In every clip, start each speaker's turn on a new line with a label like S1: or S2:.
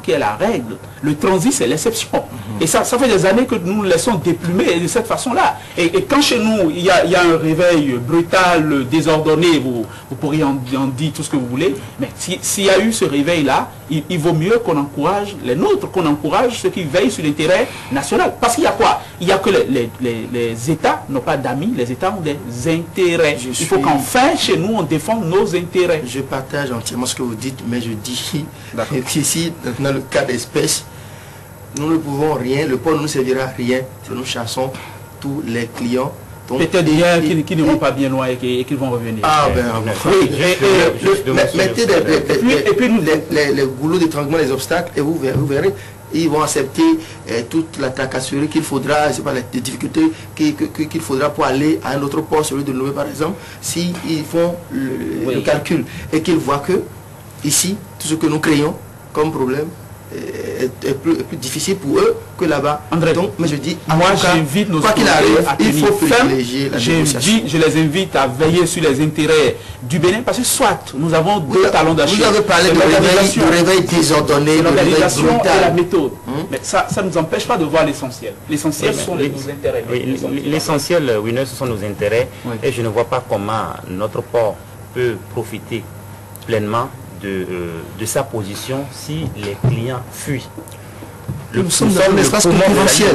S1: qui est la règle. Le transit, c'est l'exception. Et ça fait des années que nous laissons déplumer de cette façon-là. Et quand chez nous, il y a un réveil brutal, désordonné, vous pourriez en dire tout ce que vous voulez, mais s'il y a eu ce réveil-là, il vaut mieux qu'on encourage les nôtres, qu'on encourage ceux qui veillent sur l'intérêt national. Parce qu'il y a quoi? Il y a que les États n'ont pas d'amis, les États ont des intérêts. Il faut qu'enfin, chez nous, on défende nos intérêts.
S2: Je partage entièrement ce que vous dites, mais je dis qu'ici, dans le cas d'espèce, nous ne pouvons rien, le port ne nous servira à rien si nous chassons tous les clients.
S1: Peut-être d'ailleurs qui ne vont pas bien loin et qui vont revenir.
S2: Ah ben, oui. Mettez les goulots d'étranglement, les obstacles, et vous verrez, ils vont accepter toute la tracasserie qu'il faudra, c'est pas les difficultés qu'il faudra pour aller à un autre port, celui de Lomé par exemple, s'ils font le calcul et qu'ils voient que ici, tout ce que nous créons comme problème est plus difficile pour eux que là-bas. Donc, mais je dis,
S1: moi j'invite nos
S2: qu'il arrive, il faut privilégier la négociation.
S1: Je les invite à veiller sur les intérêts du Bénin, parce que soit nous avons deux talons d'Achille.
S2: Vous avez parlé de réveil désordonné, de réveil brutal.
S1: Et la méthode. Mais ça ne nous empêche pas de voir l'essentiel. L'essentiel sont nos intérêts.
S3: L'essentiel, ce sont nos intérêts. Et je ne vois pas comment notre port peut profiter pleinement de sa position si les clients fuient.
S2: Le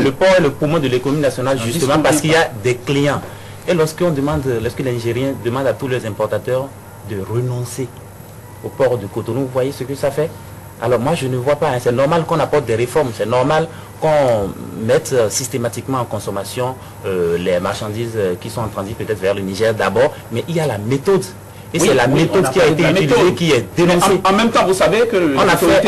S3: port est le poumon de l'économie nationale justement parce qu'il y a des clients. Et lorsque les Nigériens demandent à tous les importateurs de renoncer au port de Cotonou, vous voyez ce que ça fait? Alors moi je ne vois pas, c'est normal qu'on apporte des réformes, c'est normal qu'on mette systématiquement en consommation les marchandises qui sont en transit peut-être vers le Niger d'abord, mais il y a la méthode. Et c'est la méthode qui a été utilisée qui est dénoncée.
S1: En même temps, vous savez que
S3: on a fait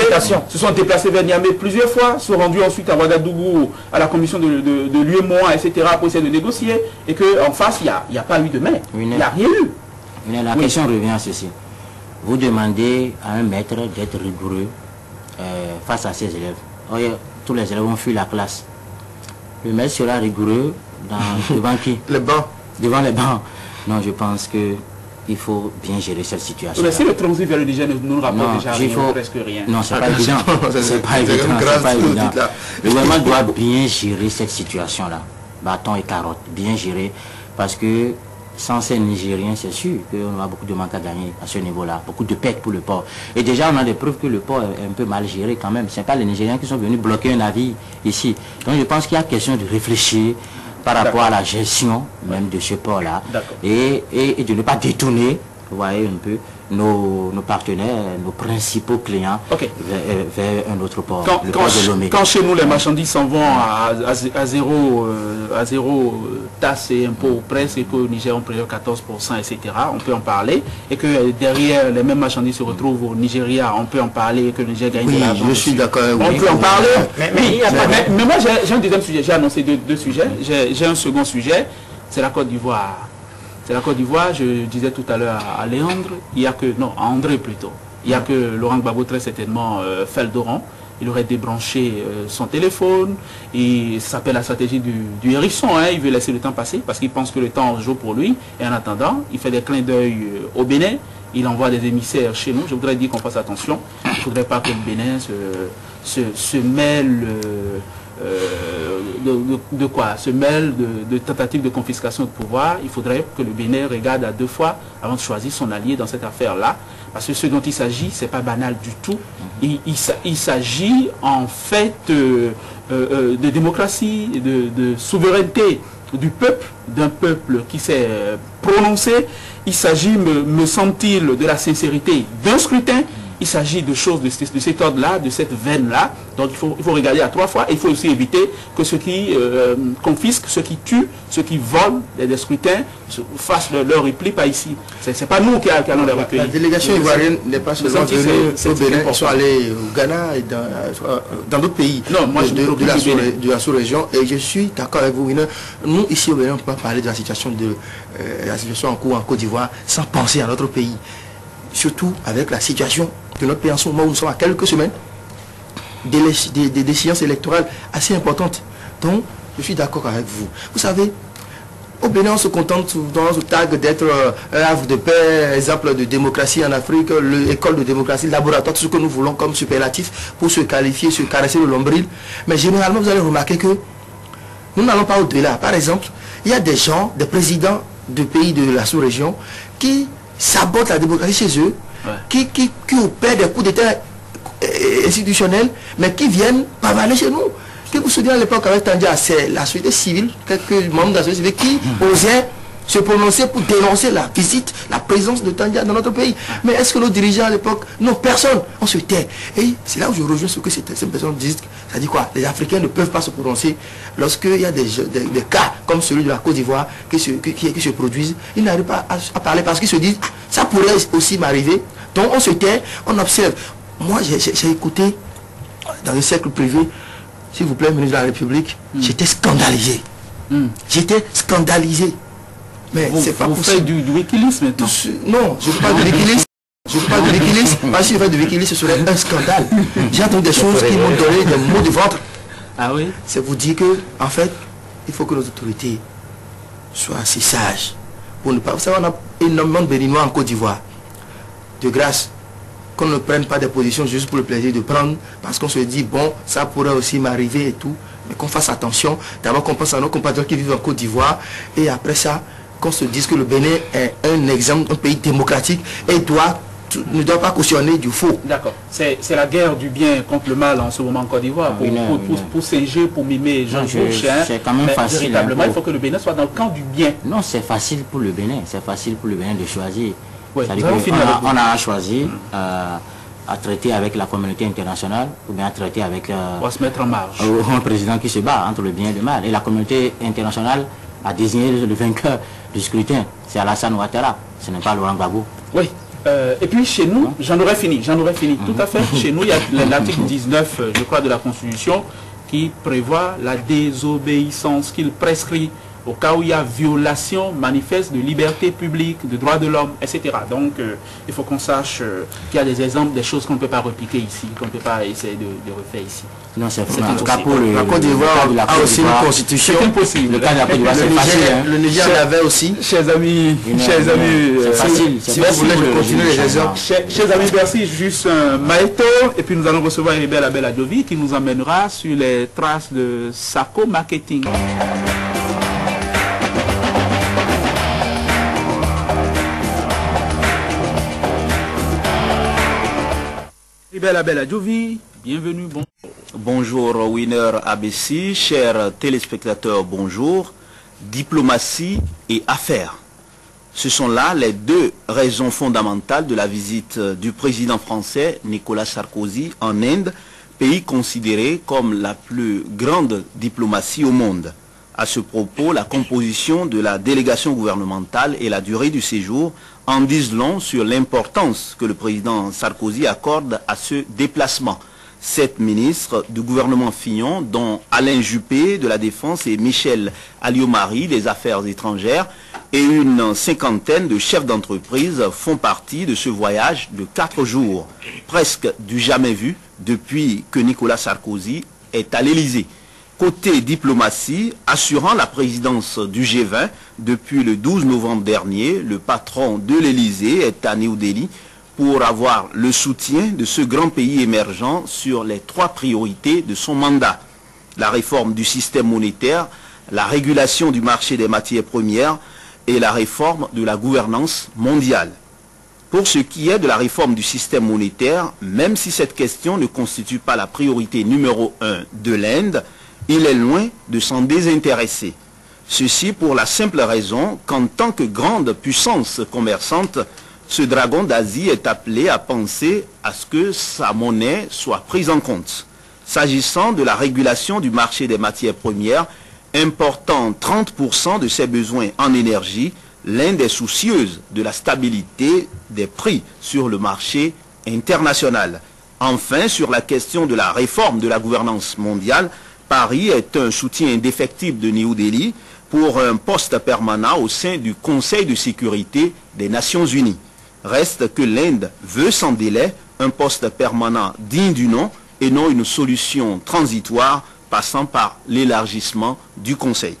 S3: la
S1: se sont déplacés vers Niamey plusieurs fois, se sont rendus ensuite à Ouagadougou, à la commission de l'UEMOA, etc., pour essayer de négocier, et qu'en face, il n'y a pas eu de main. Il n'y a rien eu.
S4: La question revient à ceci. Vous demandez à un maître d'être rigoureux face à ses élèves. Tous les élèves ont fui la classe. Le maître sera rigoureux devant qui?
S2: Les bancs.
S4: Devant les bancs. Non, je pense qu'il faut bien gérer cette situation.
S1: Mais si le transit vers le Niger ne nous rapporte déjà presque rien.
S4: Non, c'est pas évident. C'est pas évident. Le gouvernement doit bien gérer cette situation-là. Bâton et carotte, bien gérer. Parce que sans ces Nigériens, c'est sûr qu'on aura beaucoup de manque à gagner à ce niveau-là. Beaucoup de pertes pour le port. Et déjà, on a des preuves que le port est un peu mal géré quand même. Ce n'est pas les Nigériens qui sont venus bloquer un navire ici. Donc je pense qu'il y a question de réfléchir par rapport à la gestion même de ce port-là et de ne pas détourner, vous voyez un peu, nos partenaires, nos principaux clients vers un autre port, le port de Lomé.
S1: Quand chez nous les marchandises s'en vont à zéro taxe et impôt presse et qu'au Niger on prélève 14%, etc., on peut en parler. Et que derrière les mêmes marchandises se retrouvent au Nigeria, on peut en parler et que le Niger gagne de l'argent.
S2: Je suis d'accord.
S1: On peut en parler. Mais moi j'ai un deuxième sujet, j'ai annoncé deux sujets. J'ai un second sujet, c'est la Côte d'Ivoire. C'est la Côte d'Ivoire, je disais tout à l'heure à Léandre, à André plutôt, il y a que Laurent Gbagbo très certainement fait le Doran. Il aurait débranché son téléphone, et ça s'appelle la stratégie du hérisson, il veut laisser le temps passer parce qu'il pense que le temps joue pour lui, et en attendant, il fait des clins d'œil au Bénin, il envoie des émissaires chez nous. Je voudrais dire qu'on fasse attention, il ne faudrait pas que le Bénin se mêle de tentatives de confiscation de pouvoir. Il faudrait que le Bénin regarde à deux fois avant de choisir son allié dans cette affaire-là. Parce que ce dont il s'agit, ce n'est pas banal du tout. Il s'agit en fait de démocratie, de souveraineté du peuple, d'un peuple qui s'est prononcé. Il s'agit, me semble-t-il, de la sincérité d'un scrutin. Il s'agit de choses de cet ordre-là, de cette veine-là. Donc il faut regarder à trois fois. Et il faut aussi éviter que ceux qui confisquent, ceux qui tuent, ceux qui volent des scrutins fassent leur repli pas ici. Ce n'est pas nous qui allons les recueillir.
S2: La délégation ivoirienne n'est pas seulement venue au Bénin, ils sont allés au Ghana et dans d'autres pays de la sous-région. Et je suis d'accord avec vous. Nous, ici au Bénin, on ne peut pas parler de la situation en cours en Côte d'Ivoire sans penser à notre pays. Surtout avec la situation de notre pays en ce moment où nous sommes à quelques semaines des séances électorales assez importantes. Donc, je suis d'accord avec vous. Vous savez, Au Bénin, on se contente dans ce tag d'être un havre de paix, exemple de démocratie en Afrique, l'école de démocratie, le laboratoire, tout ce que nous voulons comme superlatif pour se qualifier, se caresser le nombril. Mais généralement, vous allez remarquer que nous n'allons pas au-delà. Par exemple, il y a des gens, des présidents de pays de la sous-région qui sabotent la démocratie chez eux, qui opèrent des coups d'État institutionnels, mais qui viennent pavaner chez nous. Que vous vous souvenez à l'époque avec Tandia, c'est la société civile, quelques membres de la société civile qui osaient se prononcer pour dénoncer la visite, la présence de Tandia dans notre pays. Mais est-ce que nos dirigeants à l'époque, non, personne, on se tait. Et c'est là où je rejoins ce que ces personnes disent. Ça dit quoi? Les Africains ne peuvent pas se prononcer lorsqu'il y a des cas comme celui de la Côte d'Ivoire qui se produisent. Ils n'arrivent pas à parler parce qu'ils se disent, ça pourrait aussi m'arriver. Donc on se tait, on observe. Moi, j'ai écouté dans le cercle privé, s'il vous plaît, ministre de la République, j'étais scandalisé. J'étais scandalisé. Mais c'est pas possible.
S1: Vous faites du Wikileaks maintenant?
S2: Non, je ne fais pas de Wikileaks. Je ne fais pas de Wikileaks. Parce que si je fais de Wikileaks, ce serait un scandale. J'ai entendu des choses qui m'ont donné des mots de ventre.
S1: Ah oui?
S2: C'est vous dire que, en fait, il faut que nos autorités soient assez sages. Pour ne pas... Vous savez, on a énormément de Béninois en Côte d'Ivoire. De grâce, qu'on ne prenne pas des positions juste pour le plaisir de prendre, parce qu'on se dit, bon, ça pourrait aussi m'arriver et tout, mais qu'on fasse attention. D'abord qu'on pense à nos compatriotes qui vivent en Côte d'Ivoire, et après ça, qu'on se dise que le Bénin est un exemple, un pays démocratique, et ne doit pas cautionner du faux.
S1: D'accord. C'est la guerre du bien contre le mal en ce moment en Côte d'Ivoire, pour singer, pour mimer Jean Bouche.
S4: C'est quand même facile.
S1: Véritablement, il faut que le Bénin soit dans le camp du bien.
S4: Non, c'est facile pour le Bénin. C'est facile pour le Bénin de choisir.
S1: Ouais,
S4: on a choisi à traiter avec la communauté internationale ou bien à traiter avec
S1: on va se mettre en marge.
S4: Un président qui se bat entre le bien et le mal. Et la communauté internationale a désigné le vainqueur du scrutin. C'est Alassane Ouattara, ce n'est pas Laurent Gbagbo.
S1: Oui. Et puis chez nous, j'en aurais fini. Tout à fait. Chez nous, il y a l'article 19, je crois, de la Constitution qui prévoit la désobéissance, qu'il prescrit au cas où il y a violation manifeste de liberté publique, de droits de l'homme, etc. Donc, il faut qu'on sache qu'il y a des exemples, des choses qu'on ne peut pas répliquer ici, qu'on ne peut pas essayer de refaire ici.
S4: Non, c'est en tout cas pour
S2: la Côte d'Ivoire a aussi une constitution.
S1: C'est impossible.
S4: Le cas de la Côte d'Ivoire, c'est facile.
S2: Le Niger l'avait aussi.
S1: Chers amis,
S4: c'est facile.
S2: Si vous voulez, je continue les exemples.
S1: Chers amis, merci. Juste un Maïto. Et puis nous allons recevoir Ribel Abel Adjovi qui nous emmènera sur les traces de Sako Marketing. Ribel Abel Adjovi, bienvenue.
S5: Bonjour Winner ABC, chers téléspectateurs, bonjour. Diplomatie et affaires. Ce sont là les deux raisons fondamentales de la visite du président français Nicolas Sarkozy en Inde, pays considéré comme la plus grande diplomatie au monde. À ce propos, la composition de la délégation gouvernementale et la durée du séjour en disent long sur l'importance que le président Sarkozy accorde à ce déplacement. 7 ministres du gouvernement Fillon, dont Alain Juppé de la Défense et Michel Alliot-Marie des Affaires étrangères, et une cinquantaine de chefs d'entreprise font partie de ce voyage de 4 jours, presque du jamais vu depuis que Nicolas Sarkozy est à l'Élysée. Côté diplomatie, assurant la présidence du G20 depuis le 12 novembre dernier, le patron de l'Élysée est à New Delhi pour avoir le soutien de ce grand pays émergent sur les 3 priorités de son mandat. La réforme du système monétaire, la régulation du marché des matières premières et la réforme de la gouvernance mondiale. Pour ce qui est de la réforme du système monétaire, même si cette question ne constitue pas la priorité numéro 1 de l'Inde, il est loin de s'en désintéresser. Ceci pour la simple raison qu'en tant que grande puissance commerçante, ce dragon d'Asie est appelé à penser à ce que sa monnaie soit prise en compte. S'agissant de la régulation du marché des matières premières, important 30% de ses besoins en énergie, l'Inde est soucieuse de la stabilité des prix sur le marché international. Enfin, sur la question de la réforme de la gouvernance mondiale, Paris est un soutien indéfectible de New Delhi pour un poste permanent au sein du Conseil de sécurité des Nations Unies. Reste que l'Inde veut sans délai un poste permanent digne du nom et non une solution transitoire passant par l'élargissement du Conseil.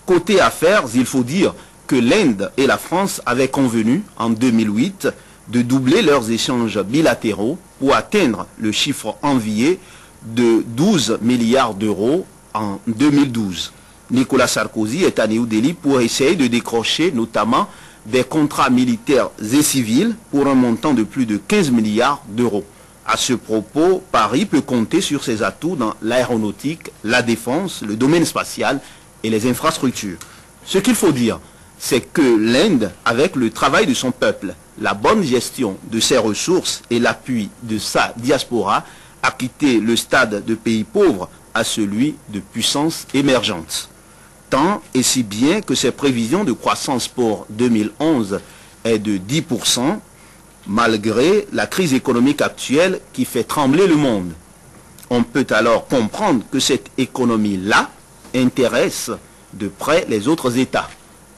S5: Côté affaires, il faut dire que l'Inde et la France avaient convenu en 2008 de doubler leurs échanges bilatéraux pour atteindre le chiffre envié de 12 milliards d'euros en 2012. Nicolas Sarkozy est à New Delhi pour essayer de décrocher notamment des contrats militaires et civils pour un montant de plus de 15 milliards d'euros. À ce propos, Paris peut compter sur ses atouts dans l'aéronautique, la défense, le domaine spatial et les infrastructures. Ce qu'il faut dire, c'est que l'Inde, avec le travail de son peuple, la bonne gestion de ses ressources et l'appui de sa diaspora, a quitté le stade de pays pauvre à celui de puissance émergente. Tant et si bien que ses prévisions de croissance pour 2011 est de 10%, malgré la crise économique actuelle qui fait trembler le monde. On peut alors comprendre que cette économie-là intéresse de près les autres États.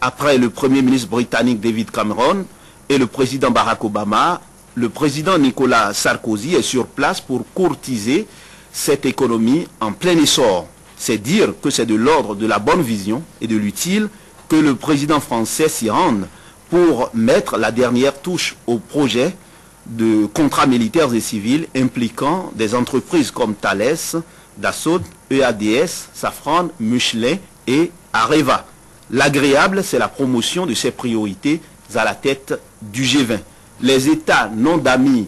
S5: Après le Premier ministre britannique David Cameron et le président Barack Obama, le président Nicolas Sarkozy est sur place pour courtiser cette économie en plein essor. C'est dire que c'est de l'ordre de la bonne vision et de l'utile que le président français s'y rende pour mettre la dernière touche au projet de contrats militaires et civils impliquant des entreprises comme Thales, Dassault, EADS, Safran, Michelin et Areva. L'agréable, c'est la promotion de ces priorités à la tête du G20. Les États n'ont d'amis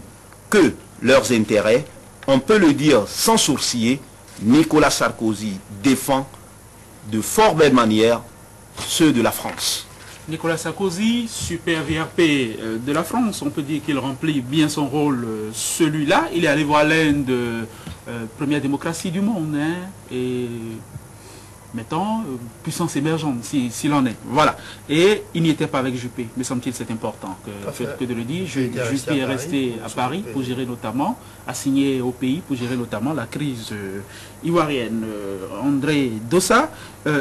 S5: que leurs intérêts. On peut le dire sans sourciller, Nicolas Sarkozy défend de fort belle manière ceux de la France.
S1: Nicolas Sarkozy, super VRP de la France, on peut dire qu'il remplit bien son rôle, celui-là. Il est allé voir l'Inde, première démocratie du monde, hein, et mettons, puissance émergente, s'il en est. Voilà. Et il n'y était pas avec Juppé, me semble-t-il, c'est important que de le dire. Juppé est resté à Paris pour gérer notamment, assigné au pays pour gérer notamment la crise ivoirienne. André Dossa,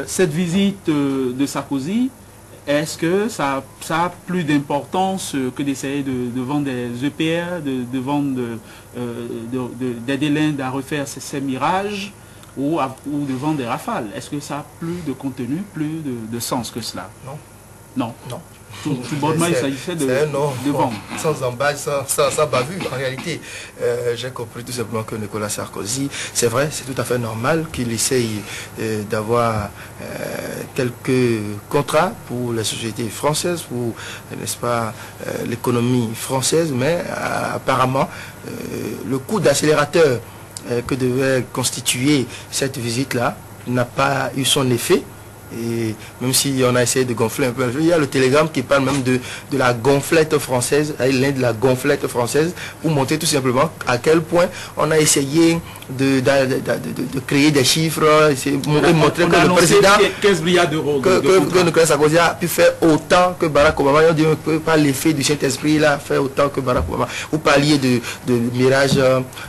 S1: cette visite de Sarkozy, est-ce que ça a plus d'importance que d'essayer de vendre des EPR, de vendre, d'aider l'Inde à refaire ses mirages ou de vendre des rafales? Est-ce que ça a plus de contenu, plus de sens que cela?
S2: Non.
S1: Non. Non. Tout bonnement, il s'agissait de vendre.
S2: Sans embâche, sans bavure, en réalité. J'ai compris tout simplement que Nicolas Sarkozy, c'est vrai, c'est tout à fait normal qu'il essaye d'avoir quelques contrats pour les sociétés françaises, pour, n'est-ce pas, l'économie française, mais apparemment, le coup d'accélérateur que devait constituer cette visite-là n'a pas eu son effet. Et même si on a essayé de gonfler un peu, il y a le télégramme qui parle même de la gonflette française, l'Inde de la gonflette française, pour montrer tout simplement à quel point on a essayé de créer des chiffres, et montrer que le président,
S1: 15 milliards d'euros,
S2: que Nicolas Sarkozy a pu faire autant que Barack Obama. On dit que par l'effet du Saint-Esprit, il a fait autant que Barack Obama. Vous parliez de mirages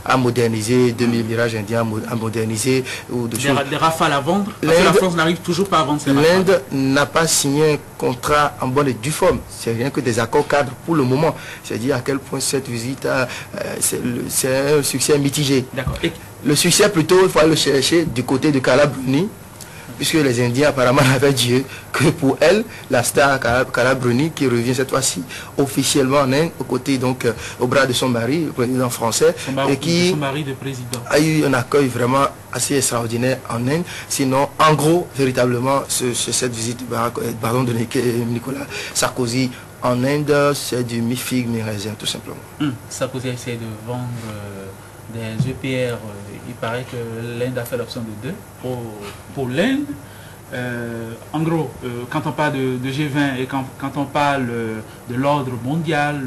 S2: à moderniser, de mirages indiens à moderniser, ou de choses.
S1: Des rafales à vendre, parce que la France n'arrive toujours pas à vendre.
S2: L'Inde n'a pas signé un contrat en bonne et due forme. C'est rien que des accords cadres pour le moment. C'est-à-dire à quel point cette visite, c'est un succès mitigé. Le succès, plutôt, il faut aller le chercher du côté de Carla Bruni, puisque les Indiens apparemment avaient dit que pour elle, la star Carla Bruni, qui revient cette fois-ci officiellement en Inde, aux côtés, donc, au bras de son mari, le président français, et qui
S1: son mari de président,
S2: a eu un accueil vraiment assez extraordinaire en Inde. Sinon, en gros, véritablement, cette visite de Nicolas Sarkozy en Inde, c'est du mi-figue, mi-raisin, tout simplement.
S1: Sarkozy essaie de vendre des EPR. Il paraît que l'Inde a fait l'option de 2 pour l'Inde. En gros, quand on parle de G20 et quand on parle de l'ordre mondial,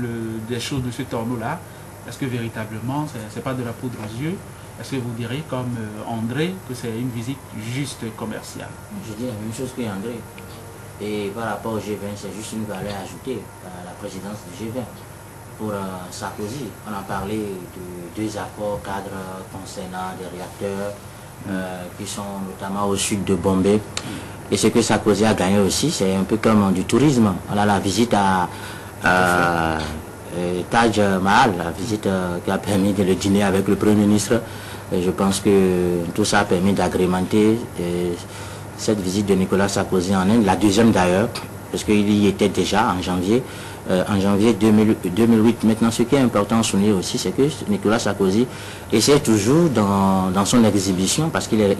S1: des choses de ce tournoi-là, est-ce que véritablement, c'est pas de la poudre aux yeux? Est-ce que vous direz, comme André, que c'est une visite juste commerciale?
S4: Je dis la même chose que André. Et par rapport au G20, c'est juste une valeur ajoutée à la présidence du G20. Pour Sarkozy, on a parlé de 2 accords cadres concernant des réacteurs qui sont notamment au sud de Bombay. Et ce que Sarkozy a gagné aussi, c'est un peu comme du tourisme. On a la visite à Taj Mahal, la visite qui a permis de le dîner avec le Premier ministre. Et je pense que tout ça a permis d'agrémenter cette visite de Nicolas Sarkozy en Inde, la deuxième d'ailleurs, parce qu'il y était déjà en janvier 2008. Maintenant, ce qui est important à souligner aussi, c'est que Nicolas Sarkozy essaie toujours dans son exhibition, parce qu'il est